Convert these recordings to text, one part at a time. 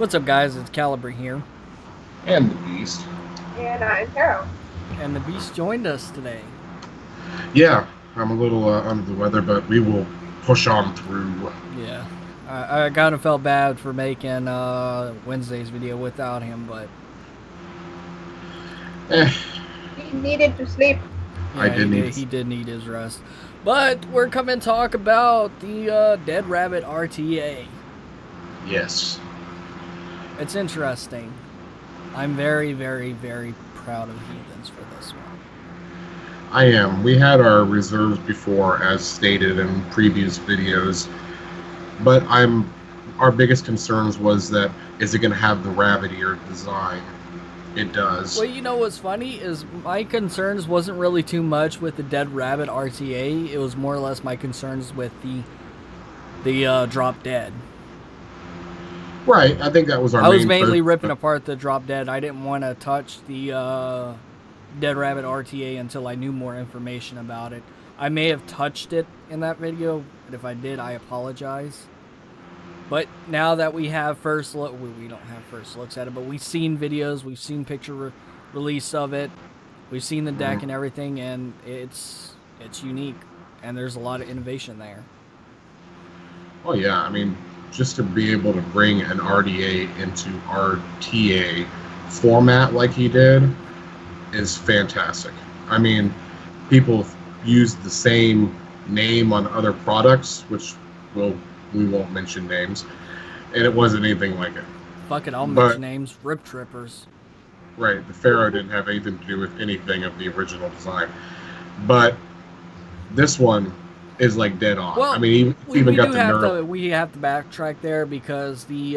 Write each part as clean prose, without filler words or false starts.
What's up, guys? It's Calibre here. And the Beast. And I'm Carol. And the Beast joined us today. Yeah, I'm a little under the weather, but we will push on through. Yeah. I kind of felt bad for making Wednesday's video without him, but... He needed to sleep. Yeah, he did need his rest. But we're coming to talk about the Dead Rabbit RTA. Yes. It's interesting. I'm very, very, very proud of Heathens for this one. I am. We had our reserves before, as stated in previous videos, but our biggest concerns was that, is it going to have the rabbit ear design? It does. Well, you know what's funny is my concerns wasn't really too much with the Dead Rabbit RTA. It was more or less my concerns with the Drop Dead. Right, I think that was our main... I was mainly ripping apart the Drop Dead. I didn't want to touch the Dead Rabbit RTA until I knew more information about it. I may have touched it in that video, but if I did, I apologize. But now that we have first look, we don't have first looks at it, but we've seen videos, we've seen picture release of it, we've seen the deck and everything, and it's unique, and there's a lot of innovation there. Oh yeah, I mean, just to be able to bring an RDA into RTA format like he did is fantastic. I mean, people use the same name on other products, which we won't mention names, and it wasn't anything like it. Fuck it, I'll mention names. Rip Trippers. Right, the Pharaoh didn't have anything to do with anything of the original design. But this one is like dead on. Well, I mean, even got the nerve. We have to backtrack there because the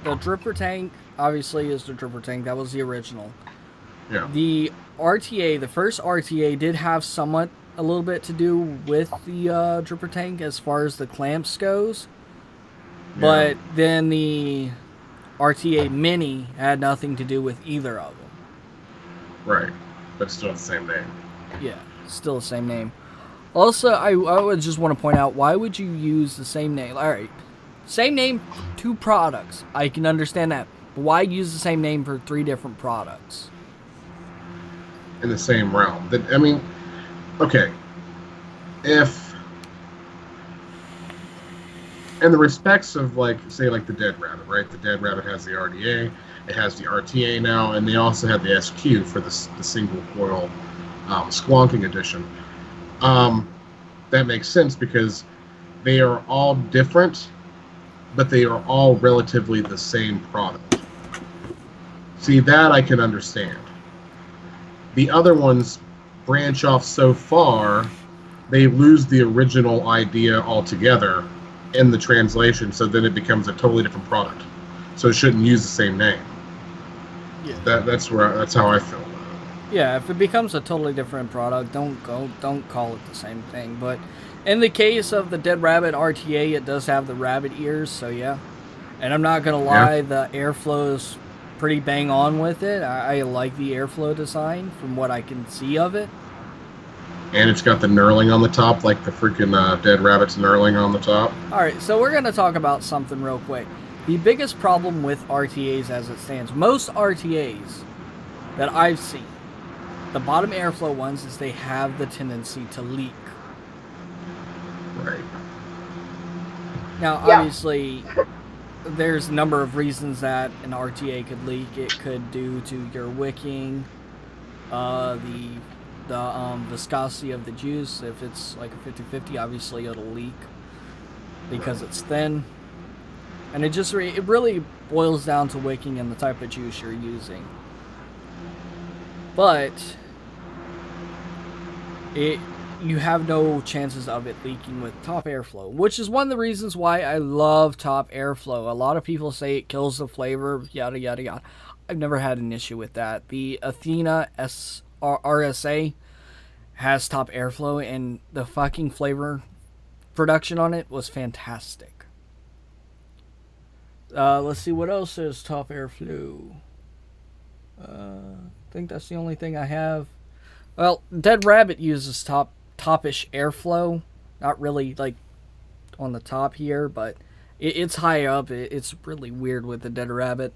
Dripper tank obviously is the Dripper tank. That was the original. Yeah. The RTA, the first RTA, did have somewhat a little bit to do with the Dripper tank as far as the clamps goes. Yeah. But then the RTA Mini had nothing to do with either of them. Right. But still the same name. Yeah, still the same name. Also, I would just want to point out, why would you use the same name? Alright, same name, 2 products. I can understand that. But why use the same name for 3 different products? In the same realm. I mean, okay. If, in the respects of, like, say, like the Dead Rabbit, right? The Dead Rabbit has the RDA, it has the RTA now, and they also have the SQ for the single coil squonking edition. That makes sense because they are all different, but they are all relatively the same product. See, that I can understand. The other ones branch off so far, they lose the original idea altogether in the translation, so then it becomes a totally different product. So it shouldn't use the same name. Yeah. That's how I feel. Yeah, if it becomes a totally different product, don't call it the same thing. But in the case of the Dead Rabbit RTA, it does have the rabbit ears, so yeah. And I'm not gonna lie, the airflow is pretty bang on with it. I like the airflow design from what I can see of it. And it's got the knurling on the top, like the freaking Dead Rabbit's knurling on the top. Alright, so we're gonna talk about something real quick. The biggest problem with RTAs as it stands, most RTAs that I've seen, the bottom airflow ones, is they have the tendency to leak. Right. Now, obviously, there's a number of reasons that an RTA could leak. It could due to your wicking, the viscosity of the juice. If it's like a 50-50, obviously it'll leak because it's thin. And it really boils down to wicking and the type of juice you're using. But you have no chances of it leaking with top airflow, which is one of the reasons why I love top airflow. A lot of people say it kills the flavor, yada yada yada. I've never had an issue with that. The Athena RSA has top airflow, and the fucking flavor production on it was fantastic. Let's see what else is top airflow. I think that's the only thing I have. Well, Dead Rabbit uses topish airflow. Not really like on the top here, but It's high up. It's really weird with the dead rabbit.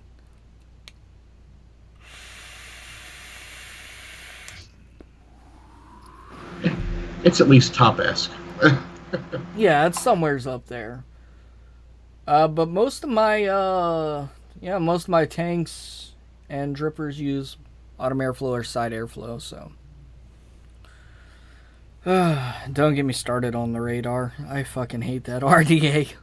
It's at least top-esque. Yeah, it's somewhere's up there. But most of my tanks and drippers use autumn airflow or side airflow, so. Don't get me started on the radar. I fucking hate that RDA.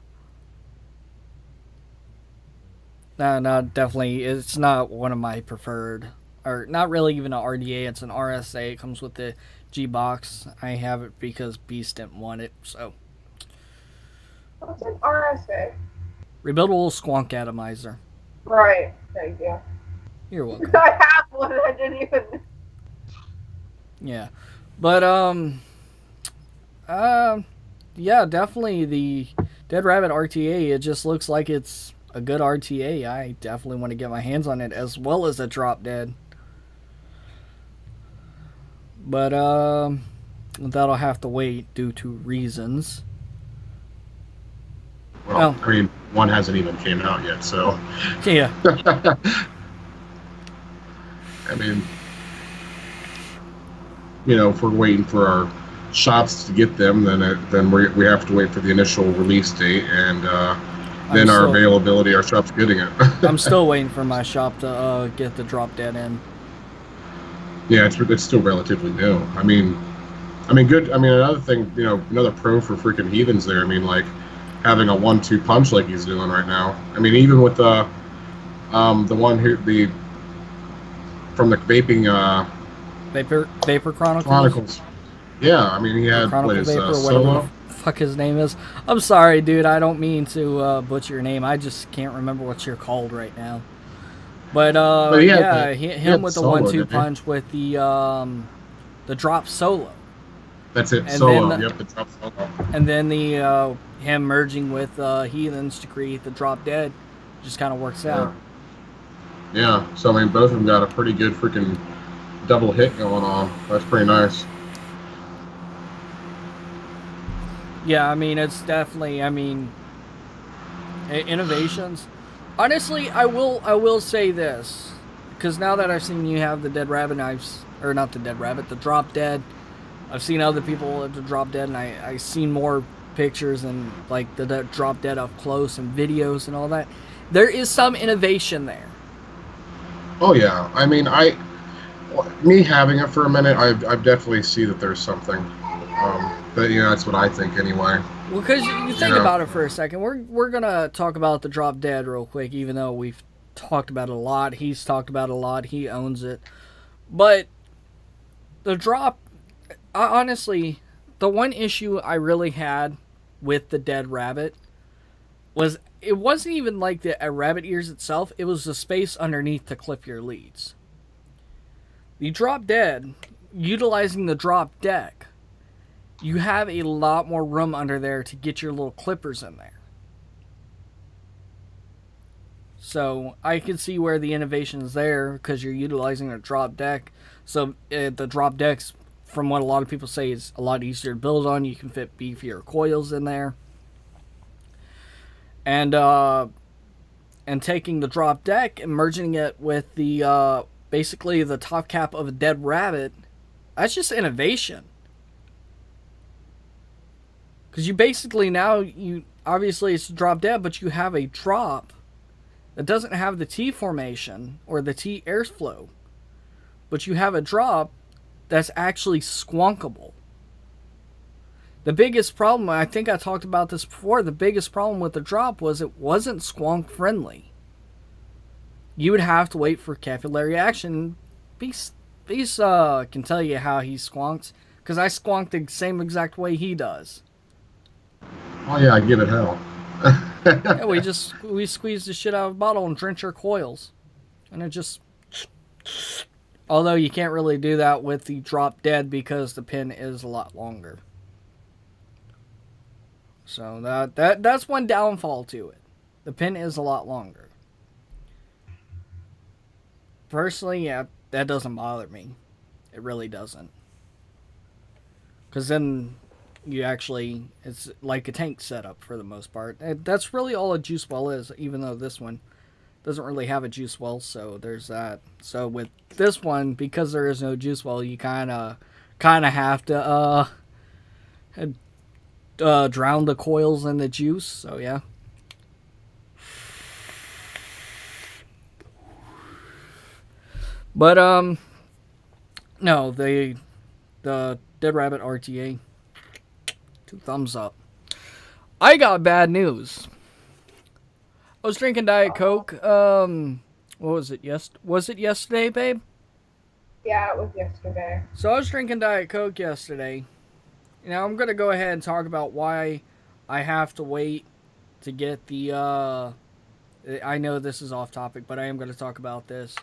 No, definitely, it's not one of my preferred, or not really even an RDA. It's an RSA. It comes with the G box. I have it because Beast didn't want it, so. What's an RSA? Rebuildable squonk atomizer. Right. Thank you. You're welcome. I have one. I didn't even. Yeah, but yeah, definitely the Dead Rabbit RTA. It just looks like it's a good RTA. I definitely want to get my hands on it, as well as a Drop Dead. But that'll have to wait due to reasons. Well, I mean, one hasn't even came out yet, so. Yeah. I mean, you know, if we're waiting for our shops to get them, then we have to wait for the initial release date, and then our availability, our shop's getting it. I'm still waiting for my shop to get the Drop Dead in. Yeah, it's still relatively new. I mean, good. I mean, another thing, you know, another pro for freaking Heathens there. I mean, like having a 1-2 punch like he's doing right now. I mean, even with the one here, from the vaping Vapor Chronicles. Yeah, I mean, he had Solo. Fuck his name is. I'm sorry, dude. I don't mean to butcher your name. I just can't remember what you're called right now. But him with the 1-2 punch with the drop solo. That's it. Solo. Yep, the drop solo. And then the him merging with Heathens to create the Drop Dead just kind of works out. Yeah. So I mean, both of them got a pretty good freaking double hit going on. That's pretty nice. Yeah, I mean, it's definitely, I mean, innovations. Honestly, I will say this, because now that I've seen you have the Dead Rabbit knives, or not the Dead Rabbit, the Drop Dead, I've seen other people at the Drop Dead, and I've seen more pictures and, like, the Drop Dead up close and videos and all that. There is some innovation there. Oh, yeah. I mean, me having it for a minute, I definitely see that there's something. But, you know, that's what I think anyway. Well, because you think about it for a second. We're going to talk about the Drop Dead real quick, even though we've talked about it a lot. He's talked about it a lot. He owns it. But the drop, honestly, the one issue I really had with the Dead Rabbit was it wasn't even like the rabbit ears itself. It was the space underneath to clip your leads. The Drop Dead, utilizing the drop deck, you have a lot more room under there to get your little clippers in there. So I can see where the innovation is there because you're utilizing a drop deck. So the drop decks, from what a lot of people say, is a lot easier to build on. You can fit beefier coils in there. And taking the drop deck and merging it with the basically the top cap of a Dead Rabbit, that's just innovation. Because you basically now, obviously it's Drop Dead, but you have a drop that doesn't have the T formation or the T airflow. But you have a drop that's actually squonkable. The biggest problem, I think I talked about this before, the biggest problem with the drop was it wasn't squonk friendly. You would have to wait for capillary action. Beast can tell you how he squonks, because I squonk the same exact way he does. Oh yeah, I give it hell. Yeah, we squeeze the shit out of a bottle and drench our coils, and it just. Although you can't really do that with the Drop Dead because the pin is a lot longer. So that's one downfall to it. The pin is a lot longer. Personally, yeah, that doesn't bother me. It really doesn't. Because then You actually, it's like a tank setup for the most part. And that's really all a juice well is, even though this one doesn't really have a juice well, so there's that. So with this one, because there is no juice well, you kind of have to drown the coils in the juice. So yeah. But no, the Dead Rabbit RTA, 2 thumbs up. I got bad news. I was drinking Diet Coke. What was it? Was it yesterday, babe? Yeah, it was yesterday. So I was drinking Diet Coke yesterday. Now I'm gonna go ahead and talk about why I have to wait to get the. I know this is off topic, but I am gonna talk about this.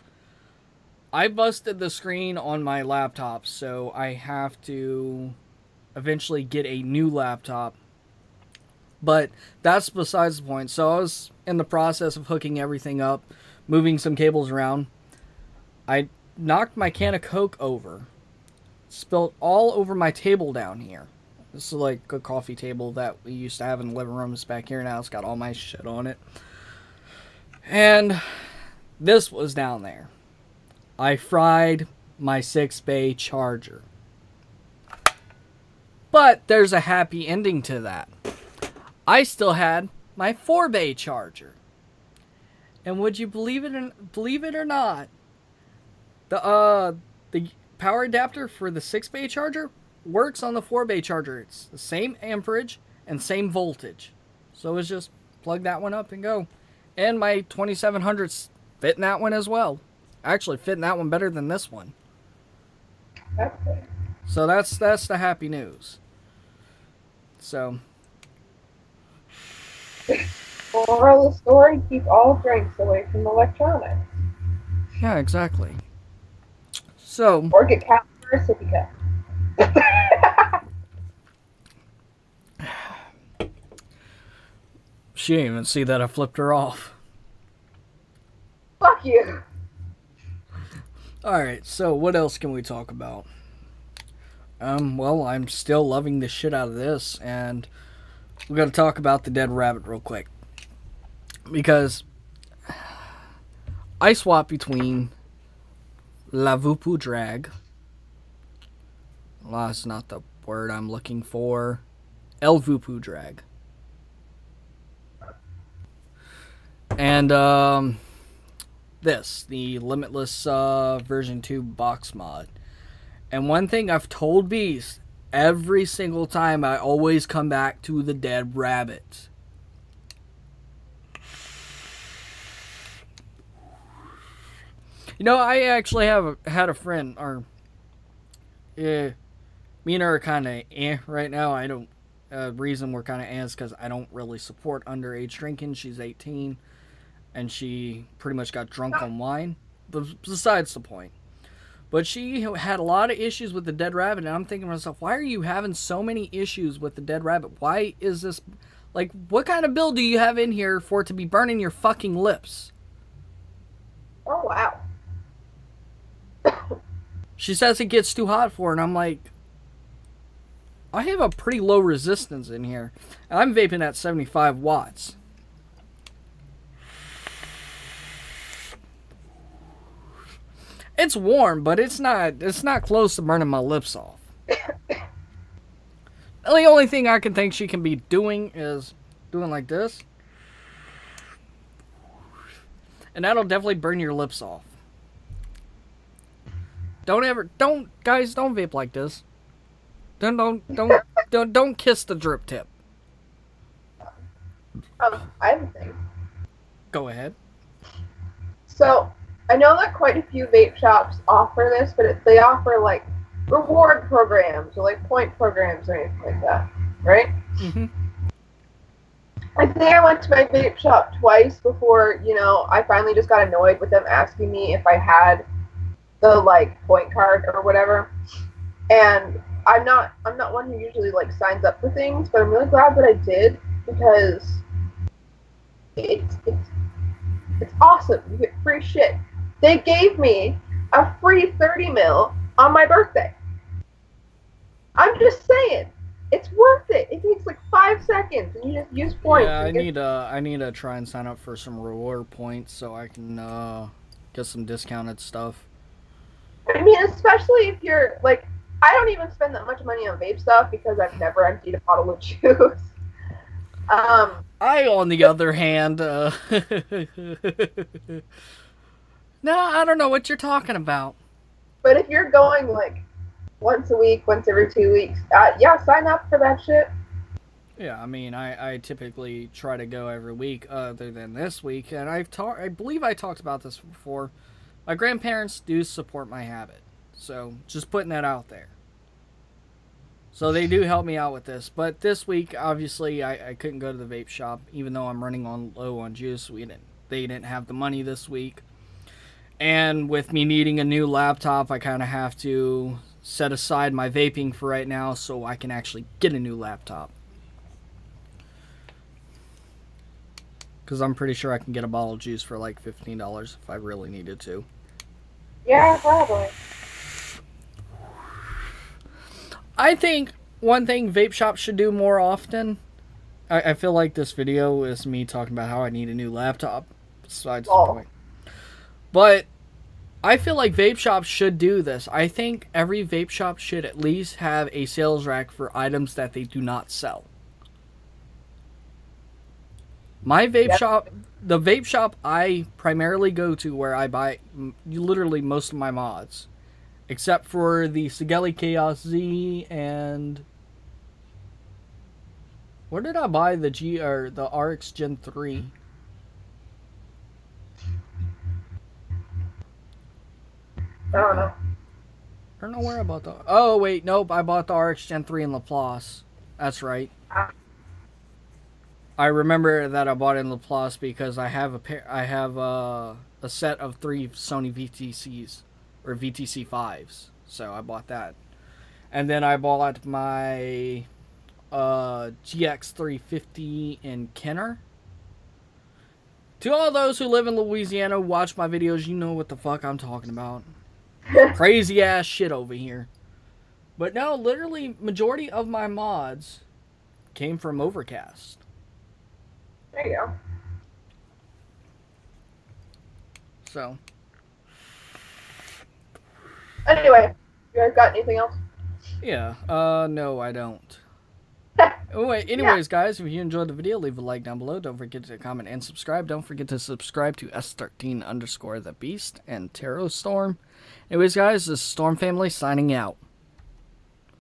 I busted the screen on my laptop, so I have to eventually get a new laptop. But that's besides the point. So I was in the process of hooking everything up, moving some cables around. I knocked my can of Coke over, spilled all over my table down here. This is like a coffee table that we used to have in the living room. It's back here now. It's got all my shit on it. And this was down there. I fried my 6-bay charger. But there's a happy ending to that. I still had my 4-bay charger. And would you believe it or not, the power adapter for the 6-bay charger works on the 4-bay charger. It's the same amperage and same voltage. So it's just plug that one up and go. And my 2700s fit in that one as well. Actually fit in that one better than this one. That's good. So that's the happy news. So Moral of the story, keep all drinks away from electronics. yeah, exactly. So Or get capped for a sippy cup. she didn't even see that I flipped her off. Fuck you. Alright, so what else can we talk about? Well, I'm still loving the shit out of this, and we're going to talk about the Dead Rabbit real quick. Because I swap between La Vupu Drag. Well, that's not the word I'm looking for. El Vupu Drag. And, the Limitless version 2 box mod. And one thing I've told Beast, every single time I always come back to the Dead Rabbit. You know, I actually had a friend, or me and her are kind of right now. I don't, reason we're kind of is because I don't really support underage drinking. She's 18. And she pretty much got drunk on wine. But besides the point. But she had a lot of issues with the Dead Rabbit. And I'm thinking to myself, why are you having so many issues with the Dead Rabbit? Why is this... Like, what kind of bill do you have in here for it to be burning your fucking lips? Oh, wow. She says it gets too hot for her. And I'm like... I have a pretty low resistance in here. And I'm vaping at 75 watts. It's warm, but it's not close to burning my lips off. The only thing I can think she can be doing is doing like this. And that'll definitely burn your lips off. Don't vape like this. Don't kiss the drip tip. I have a thing. Go ahead. So, I know that quite a few vape shops offer this, but they offer, like, reward programs or, like, point programs or anything like that, right? Mm-hmm. I think I went to my vape shop twice before, I finally just got annoyed with them asking me if I had the, like, point card or whatever. And I'm not one who usually, like, signs up for things, but I'm really glad that I did because it's awesome. You get free shit. They gave me a free 30 mil on my birthday. I'm just saying. It's worth it. It takes like 5 seconds, and you just use points. Yeah, and I need to try and sign up for some reward points so I can get some discounted stuff. I mean, especially if you're like, I don't even spend that much money on vape stuff because I've never emptied a bottle of juice. I, on the other hand, no, I don't know what you're talking about. But if you're going like once a week, once every 2 weeks, yeah, sign up for that shit. Yeah, I mean, I typically try to go every week, other than this week, and I believe I talked about this before. My grandparents do support my habit, so just putting that out there. So they do help me out with this, but this week, obviously, I couldn't go to the vape shop, even though I'm running on low on juice. They didn't have the money this week, and with me needing a new laptop, I kind of have to set aside my vaping for right now so I can actually get a new laptop. Because I'm pretty sure I can get a bottle of juice for like $15 if I really needed to. Yeah, probably. I think one thing vape shops should do more often. I feel like this video is me talking about how I need a new laptop. Besides the point. But I feel like vape shops should do this. I think every vape shop should at least have a sales rack for items that they do not sell. My vape shop, the vape shop I primarily go to where I buy literally most of my mods, except for the Sigelli Chaos Z and where did I buy the the RX Gen 3? I don't know. I don't know where I bought the. Oh wait, nope, I bought the RX Gen 3 in Laplace. That's right. I remember that I bought it in Laplace because I have a set of 3 Sony VTCs or VTC 5s, so I bought that, and then I bought my GX 350 in Kenner. To all those who live in Louisiana who watch my videos, you know what the fuck I'm talking about. Crazy ass shit over here. But no, literally majority of my mods came from Overcast. There you go. So. Anyway, you guys got anything else? Yeah. No, I don't. Anyways, guys, if you enjoyed the video, leave a like down below. Don't forget to comment and subscribe. Don't forget to subscribe to S13_the Beast and Tarot Storm. Anyways, guys, this is Storm Family signing out.